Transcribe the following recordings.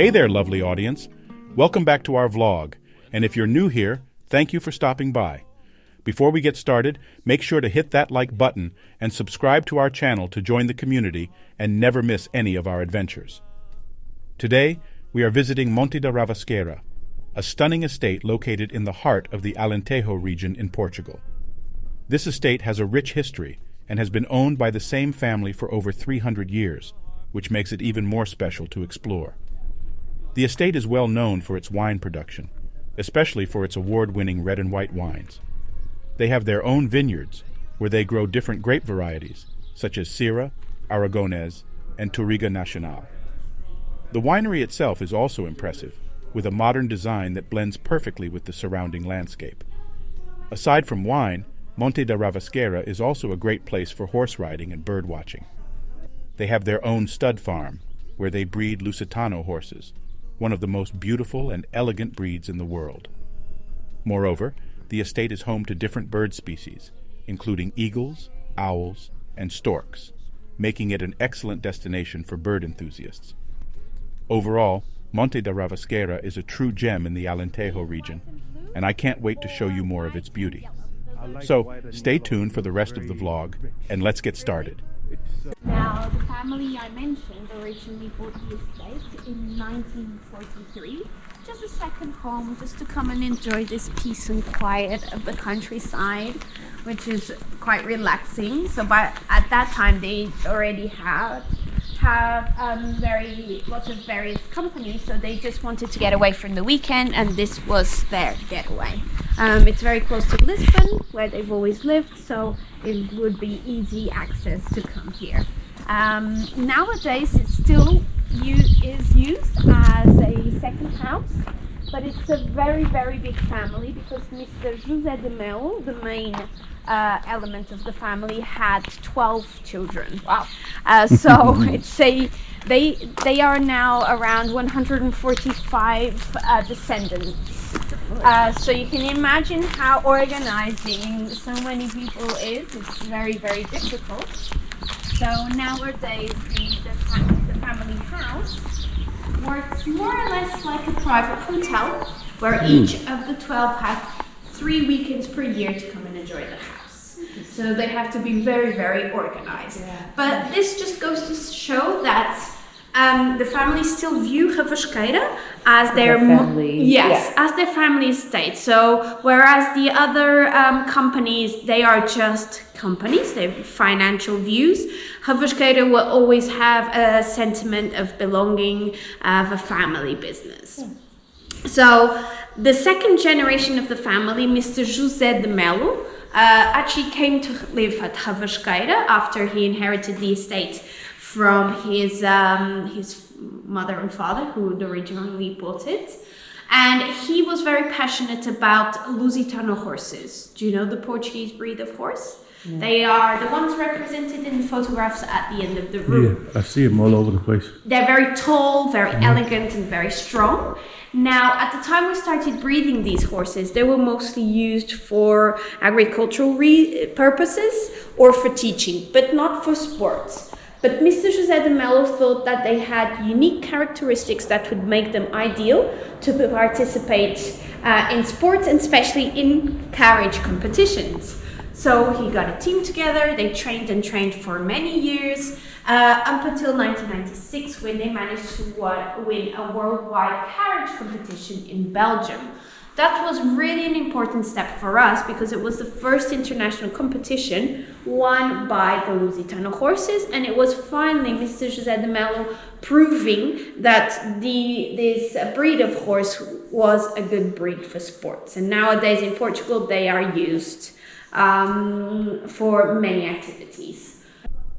Hey there, lovely audience. Welcome back to our vlog. And if you're new here, thank you for stopping by. Before we get started, make sure to hit that like button and subscribe to our channel to join the community and never miss any of our adventures. Today, we are visiting Monte da Ravasqueira, a stunning estate located in the heart of the Alentejo region in Portugal. This estate has a rich history and has been owned by the same family for over 300 years, which makes it even more special to explore. The estate is well known for its wine production, especially for its award-winning red and white wines. They have their own vineyards, where they grow different grape varieties, such as Syrah, Aragonese, and Touriga Nacional. The winery itself is also impressive, with a modern design that blends perfectly with the surrounding landscape. Aside from wine, Monte da Ravasqueira is also a great place for horse riding and bird watching. They have their own stud farm, where they breed Lusitano horses, one of the most beautiful and elegant breeds in the world. Moreover, the estate is home to different bird species, including eagles, owls, and storks, making it an excellent destination for bird enthusiasts. Overall, Monte da Ravasqueira is a true gem in the Alentejo region, and I can't wait to show you more of its beauty. So, stay tuned for the rest of the vlog, and let's get started. Now, the family I mentioned originally bought the estate in 1943, just a second home, just to come and enjoy this peace and quiet of the countryside, which is quite relaxing. So at that time they already had lots of various companies, so they just wanted to get away from the weekend, and this was their getaway. It's very close to Lisbon, where they've always lived, so it would be easy access to come here. Nowadays it still is used as a second house, but it's a very, very big family because Mr. José de Melo, the main element of the family, had 12 children. Wow. So it's they are now around 145 descendants. So you can imagine how organizing so many people is. It's very, very difficult. So nowadays the family house works more or less like a private hotel, where each of the 12 have 3 weekends per year to come and enjoy the house. So they have to be very, very organized. Yeah. But this just goes to show that the family still view Ravasqueira as their family, as their family estate. So whereas the other companies, they are just companies, they have financial views, Ravasqueira will always have a sentiment of belonging, of a family business. Yeah. So the second generation of the family, Mr. José de Melo, actually came to live at Ravasqueira after he inherited the estate from his mother and father, who had originally bought it. And he was very passionate about Lusitano horses. Do you know the Portuguese breed of horse? Yeah. They are the ones represented in the photographs at the end of the room. Yeah, I see them all over the place. They're very tall, very elegant, and very strong. Now, at the time we started breeding these horses, they were mostly used for agricultural purposes or for teaching, but not for sports. But Mr. José de Melo thought that they had unique characteristics that would make them ideal to participate in sports, and especially in carriage competitions. So he got a team together, they trained and trained for many years, up until 1996, when they managed to win a worldwide carriage competition in Belgium. That was really an important step for us because it was the first international competition won by the Lusitano horses, and it was finally Mr. José de Melo proving that this breed of horse was a good breed for sports. And nowadays in Portugal they are used for many activities.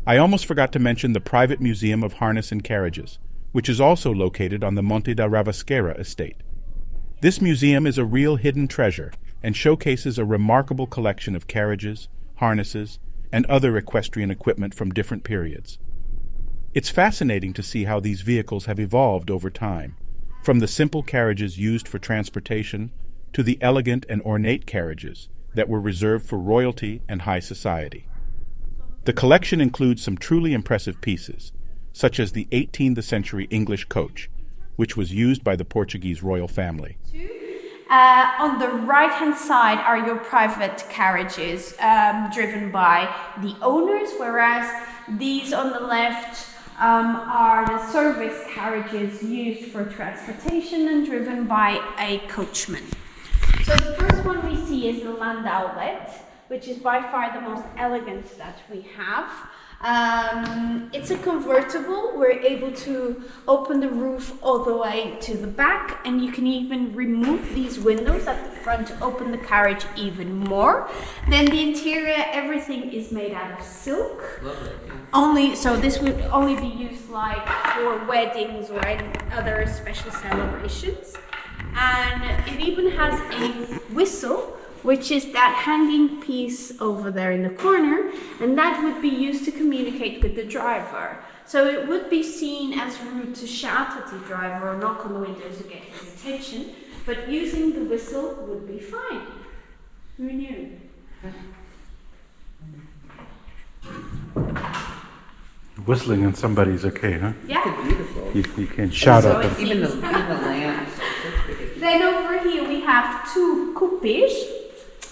I almost forgot to mention the private museum of harness and carriages, which is also located on the Monte da Ravasqueira estate. This museum is a real hidden treasure and showcases a remarkable collection of carriages, harnesses, and other equestrian equipment from different periods. It's fascinating to see how these vehicles have evolved over time, from the simple carriages used for transportation to the elegant and ornate carriages that were reserved for royalty and high society. The collection includes some truly impressive pieces, such as the 18th century English coach, which was used by the Portuguese royal family. On the right-hand side are your private carriages driven by the owners, whereas these on the left are the service carriages used for transportation and driven by a coachman. So the first one we see is the landaulet, which is by far the most elegant that we have. It's a convertible. We're able to open the roof all the way to the back, and you can even remove these windows at the front to open the carriage even more. Then the interior, everything is made out of silk. So this would only be used like for weddings or any other special celebrations. And it even has a whistle, which is that hanging piece over there in the corner, and that would be used to communicate with the driver. So it would be seen as rude to shout at the driver or knock on the windows to get his attention, but using the whistle would be fine. Who knew? Whistling on somebody's okay, huh? Yeah. Beautiful. You can shout at them. Even the lamps. Then over here we have two coupés.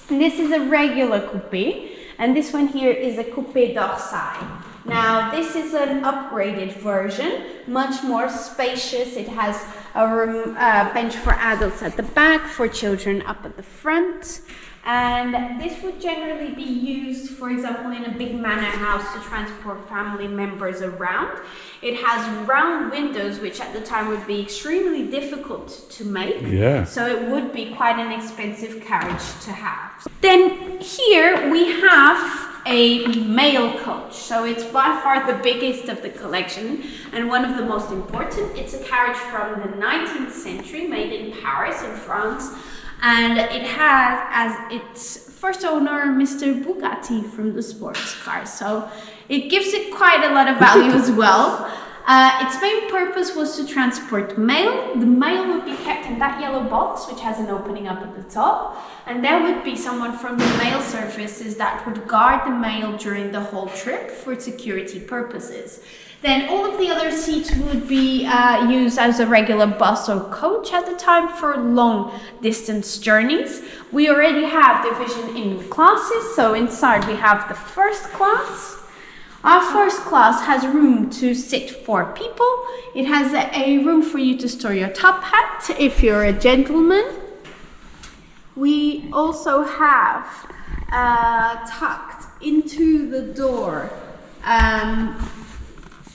This is a regular coupé, and this one here is a coupé dorsal. Now this is an upgraded version, much more spacious. It has a room, bench for adults at the back, for children up at the front. And this would generally be used, for example, in a big manor house to transport family members around. It has round windows, which at the time would be extremely difficult to make. Yeah. So it would be quite an expensive carriage to have. Then here we have a mail coach. So it's by far the biggest of the collection and one of the most important. It's a carriage from the 19th century, made in Paris, in France. And it has as its first owner Mr. Bugatti from the sports car. So it gives it quite a lot of value as well. Its main purpose was to transport mail. The mail would be kept in that yellow box, which has an opening up at the top. And there would be someone from the mail services that would guard the mail during the whole trip for security purposes. Then all of the other seats would be used as a regular bus or coach at the time for long distance journeys. We already have division in classes, so inside we have the first class. Our first class has room to sit 4 people. It has a room for you to store your top hat if you're a gentleman. We also have tucked into the door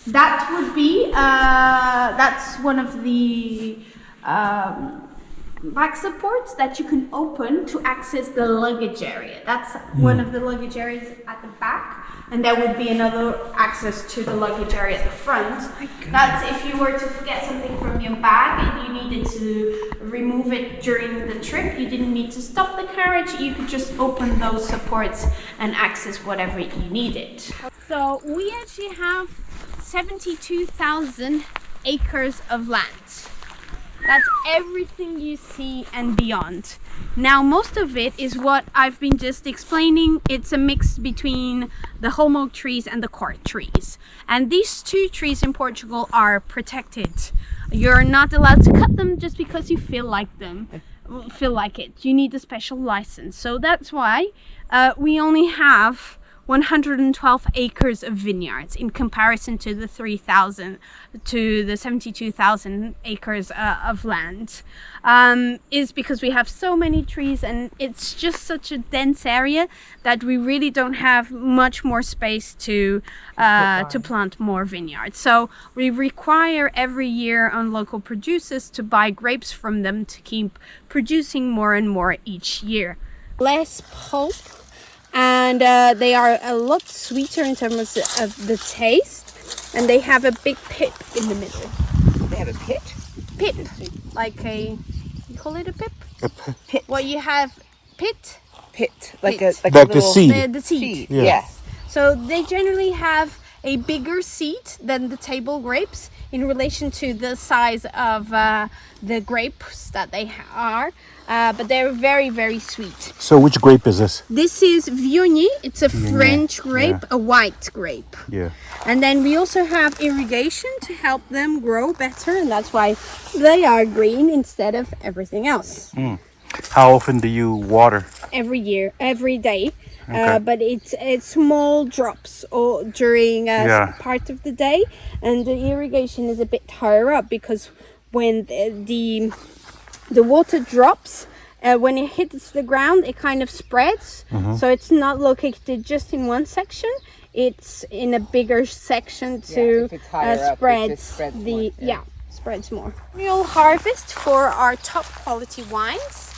that would be, that's one of the back supports that you can open to access the luggage area. That's one of the luggage areas at the back. And there would be another access to the luggage area at the front. That's if you were to forget something from your bag and you needed to remove it during the trip. You didn't need to stop the carriage. You could just open those supports and access whatever you needed. So we actually have 72,000 acres of land. That's everything you see and beyond. Now, most of it is what I've been just explaining. It's a mix between the holm oak trees and the cork trees. And these 2 trees in Portugal are protected. You're not allowed to cut them just because you feel like it. You need a special license. So that's why we only have 112 acres of vineyards in comparison to the 72,000 acres of land. Is because we have so many trees and it's just such a dense area that we really don't have much more space to plant more vineyards. So we require every year on local producers to buy grapes from them to keep producing more and more each year. Less pulp. And they are a lot sweeter in terms of the taste. And they have a big pip in the middle. They have a pit? Pip. Like you call it a pip? A pit. Well, you have pit. Pit. Like Pit. a Like little... the seed. The seed. Yeah. Yes. So they generally have a bigger seed than the table grapes in relation to the size of the grapes that they are. but they're very, very sweet. So which grape is this? This is Viognier. It's a French grape, yeah. a white grape. Yeah. And then we also have irrigation to help them grow better, and that's why they are green instead of everything else. How often do you water? Every year, every day. Okay. But it's small drops or during part of the day, and the irrigation is a bit higher up because when the water drops, when it hits the ground, it kind of spreads. So it's not located just in one section; it's in a bigger section to spread the spreads more. We'll harvest for our top quality wines,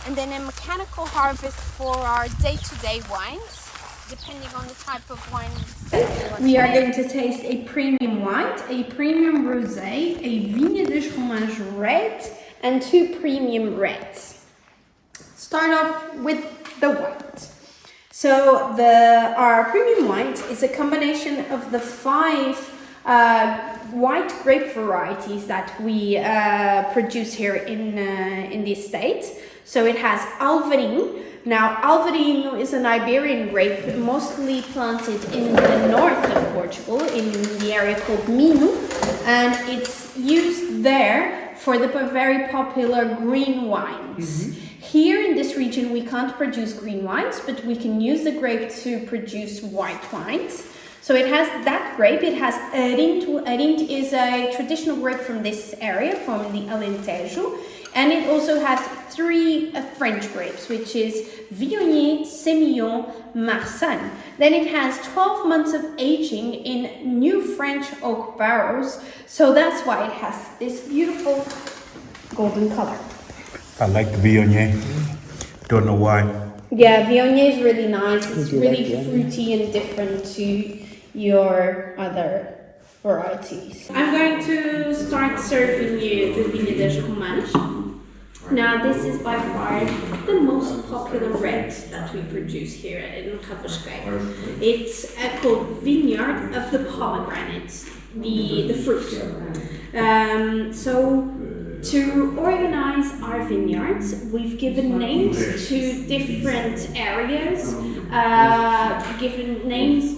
and then a mechanical harvest for our day-to-day wines, depending on the type of wine. We are going to taste a premium white, a premium rosé, a Vigne de Fromage red, and 2 premium reds. Start off with the white. So our premium white is a combination of the 5 white grape varieties that we produce here in the estate. So it has Alvarinho. Now, Alvarinho is an Iberian grape mostly planted in the north of Portugal, in the area called Minho, and it's used there for the very popular green wines. Here in this region, we can't produce green wines, but we can use the grape to produce white wines. So it has that grape. It has Arinto. Arinto is a traditional grape from this area, from the Alentejo. And it also has 3 French grapes, which is Viognier, Sémillon, Marsanne. Then it has 12 months of aging in new French oak barrels. So that's why it has this beautiful golden color. I like the Viognier. Don't know why. Yeah, Viognier is really nice. It's really fruity and different to your other varieties. I'm going to start serving you the Vigne de Fromage. Now, this is by far the most popular red that we produce here in Ravasqueira. It's called Vineyard of the Pomegranates, the fruit. So, to organize our vineyards, we've given names to different areas, given names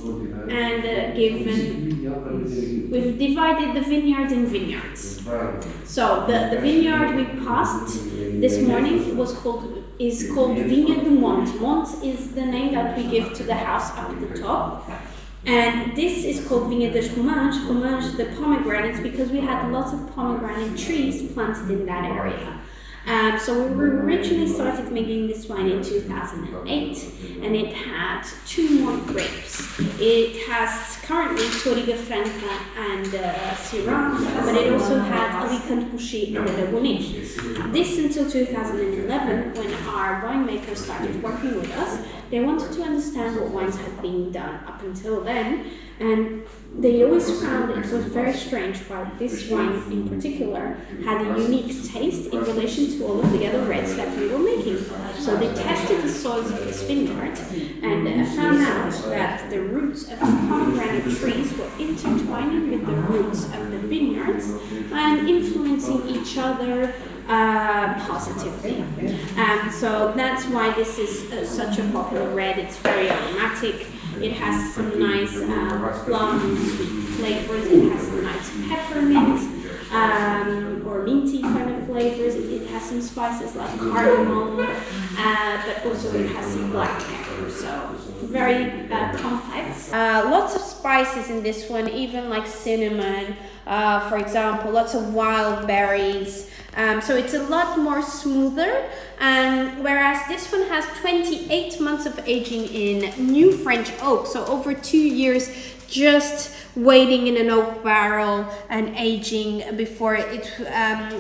and we've divided the vineyard in vineyards. So the vineyard we passed this morning is called Vigne du Monte. Monte is the name that we give to the house up at the top. And this is called Vigne de Fromage, fromage the pomegranates, because we had lots of pomegranate trees planted in that area. So we originally started making this wine in 2008, and it had 2 more grapes. It has currently Touriga Franca and Syrah, but it also had Alicante Bouschet and Aragonese. This until 2011, when our winemakers started working with us. They wanted to understand what wines had been done up until then, and they always found it was very strange why this wine in particular had a unique taste in relation to all of the other reds that we were making. So they tested the soils of this vineyard and found out that the roots of the pomegranate trees were intertwining with the roots of the vineyards and influencing each other positively. So that's why this is such a popular red. It's very aromatic. It has some nice plum sweet flavors. It has some nice peppermint or minty kind of flavors. It has some spices like cardamom, but also it has some black pepper. So very complex. Lots of spices in this one, even like cinnamon, for example. Lots of wild berries. So it's a lot more smoother, and whereas this one has 28 months of aging in new French oak, so over 2 years just waiting in an oak barrel and aging before it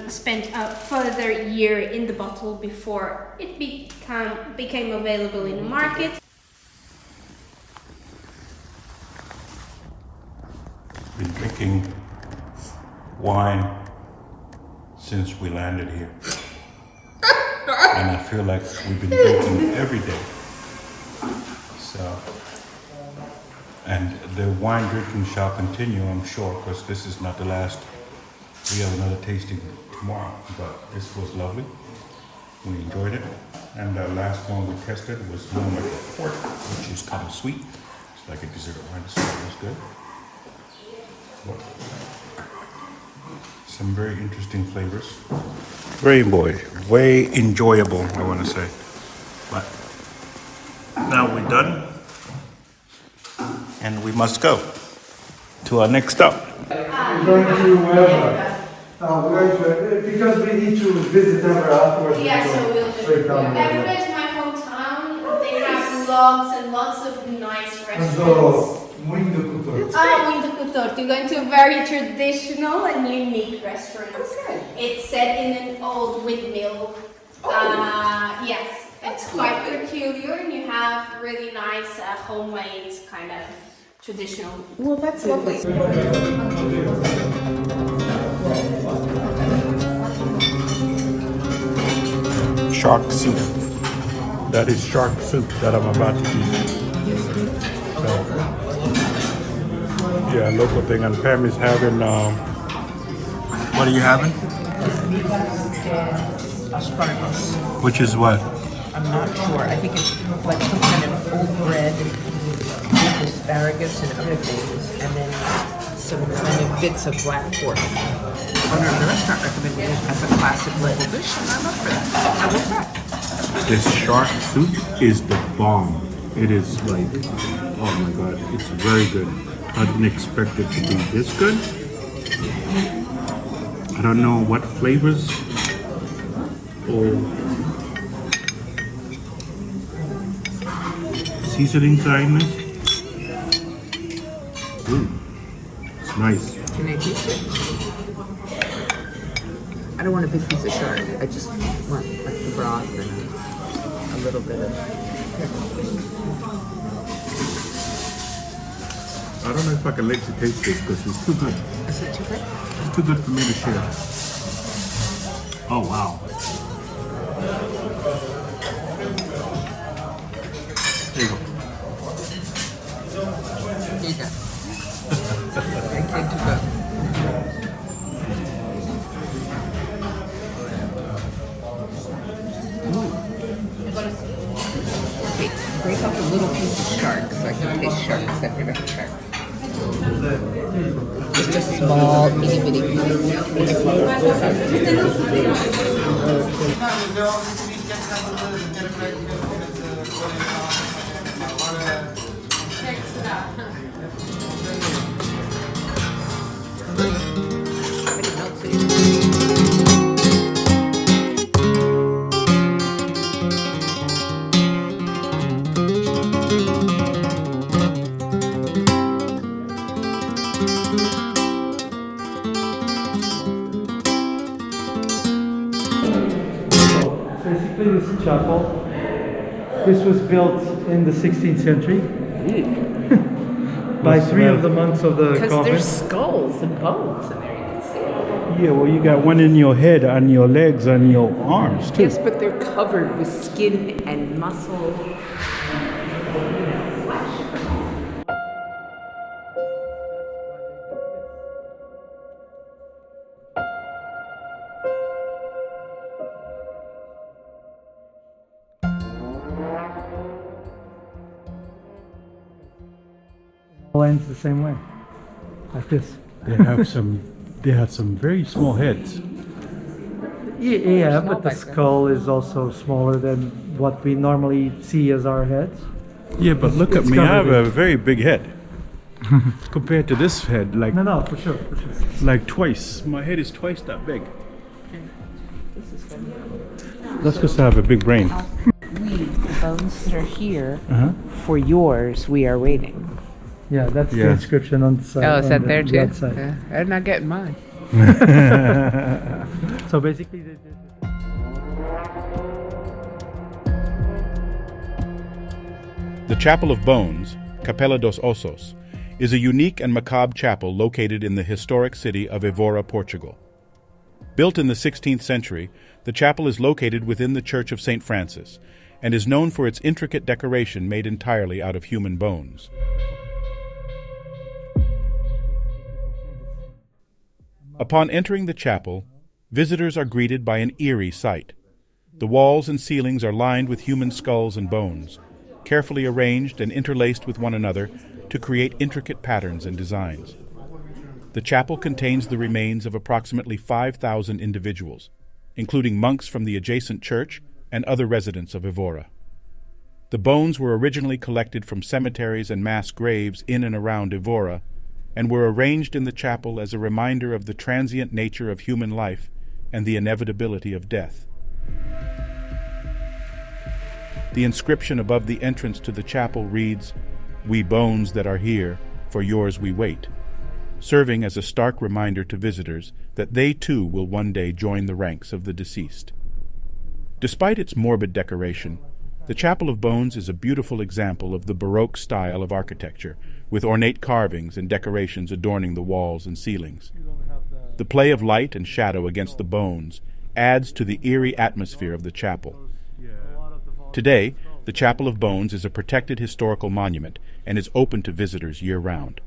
spent a further year in the bottle before it became available in the market. Been drinking wine since we landed here, and I feel like we've been drinking every day. So, and the wine drinking shall continue, I'm sure, because this is not the last. We have another tasting tomorrow, but this was lovely. We enjoyed it. And the last one we tested was more like a port, which is kind of sweet. It's like a dessert wine. So it was good. But some very interesting flavors. Way enjoyable, I want to say. But now we're done. And we must go to our next stop. We're going to wherever. Because we need to visit Denver afterwards. Yeah, so we'll straight down there. Denver is my hometown. They have lots and lots of nice restaurants. So, Windmill. Windmill. You're going to a very traditional and unique restaurant. Okay. It's set in an old windmill. Yes, it's quite peculiar, and you have really nice homemade kind of traditional. Well, that's lovely. Shark soup. That is shark soup that I'm about to eat. So, yeah, local thing. And Pam is having, what are you having? Asparagus. Which is what? I'm not sure. I think it's like some kind of old bread with asparagus and other things, and then some kind of bits of black pork. Owner of the restaurant recommended it as a classic local dish, and I'm up for that. I will try. This shark soup is the bomb. It is like, oh my god, it's very good. I didn't expect it to be this good. I don't know what flavors or seasonings are in this. Ooh, it's nice. Can I taste it? I don't want a big piece of shark. I just want like the broth and a little bit of. I don't know if I can let you taste this because it's too good. Is it too good? It's too good for me to share. Oh wow. There you go. There you go. Thank you too good. Okay, break off a little piece of shark so I can taste shark because I've never had shark. Just a small, itty bitty piece. Basically, this chapel, this was built in the 16th century by three of the monks of the Because convent. there's skulls and bones in there, you can see it. Yeah, well, you got one in your head, on your legs, on your arms too. Yes, but they're covered with skin and muscle. Ends the same way, like this. They have some very small heads. Yeah, Small but the back then. skull is also smaller than what we normally see as our heads. Yeah, but look at It's me. I have covered a very big head compared to this head, like No, for sure, for sure. like twice. My head is twice that big. That's because I have a big brain. The bones that are here, Uh-huh. for yours, we are waiting. Yeah, that's the Yeah. inscription on the side. Oh, is on that the there too? outside. I'm not getting mine. So basically, The Chapel of Bones, Capela dos Ossos, is a unique and macabre chapel located in the historic city of Évora, Portugal. Built in the 16th century, the chapel is located within the Church of St. Francis and is known for its intricate decoration made entirely out of human bones. Upon entering the chapel, visitors are greeted by an eerie sight. The walls and ceilings are lined with human skulls and bones, carefully arranged and interlaced with one another to create intricate patterns and designs. The chapel contains the remains of approximately 5,000 individuals, including monks from the adjacent church and other residents of Evora. The bones were originally collected from cemeteries and mass graves in and around Evora, and were arranged in the chapel as a reminder of the transient nature of human life and the inevitability of death. The inscription above the entrance to the chapel reads, "We bones that are here, for yours we wait," serving as a stark reminder to visitors that they too will one day join the ranks of the deceased. Despite its morbid decoration, the Chapel of Bones is a beautiful example of the Baroque style of architecture, with ornate carvings and decorations adorning the walls and ceilings. The play of light and shadow against the bones adds to the eerie atmosphere of the chapel. Today, the Chapel of Bones is a protected historical monument and is open to visitors year-round.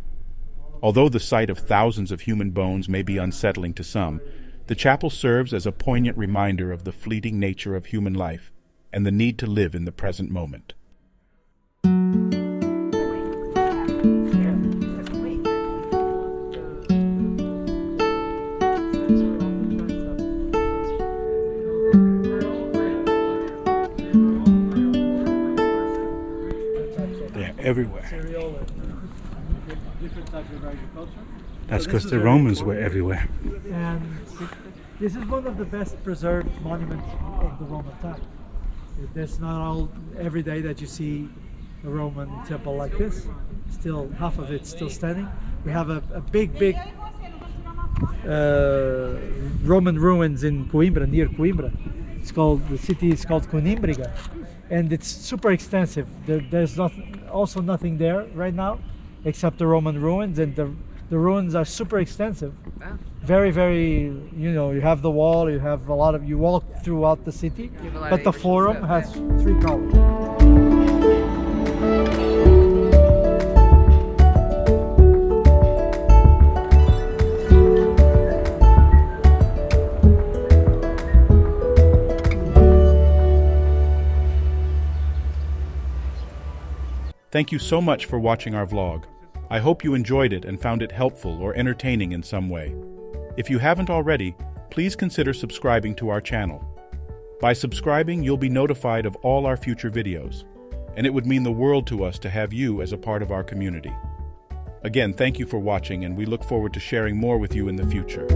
Although the sight of thousands of human bones may be unsettling to some, the chapel serves as a poignant reminder of the fleeting nature of human life and the need to live in the present moment. They're everywhere. That's because the Romans were everywhere. And this is one of the best preserved monuments of the Roman time. There's not all every day that you see a Roman temple like this. Still, half of it's still standing. We have a big Roman ruins in Coimbra, near Coimbra. The city is called Coimbriga, and it's super extensive. There's also nothing there right now, except the Roman ruins, and the ruins are super extensive. Very, very, you have the wall, you have you walk throughout the city, but the forum has 3 columns. Thank you so much for watching our vlog. I hope you enjoyed it and found it helpful or entertaining in some way. If you haven't already, please consider subscribing to our channel. By subscribing, you'll be notified of all our future videos, and it would mean the world to us to have you as a part of our community. Again, thank you for watching, and we look forward to sharing more with you in the future.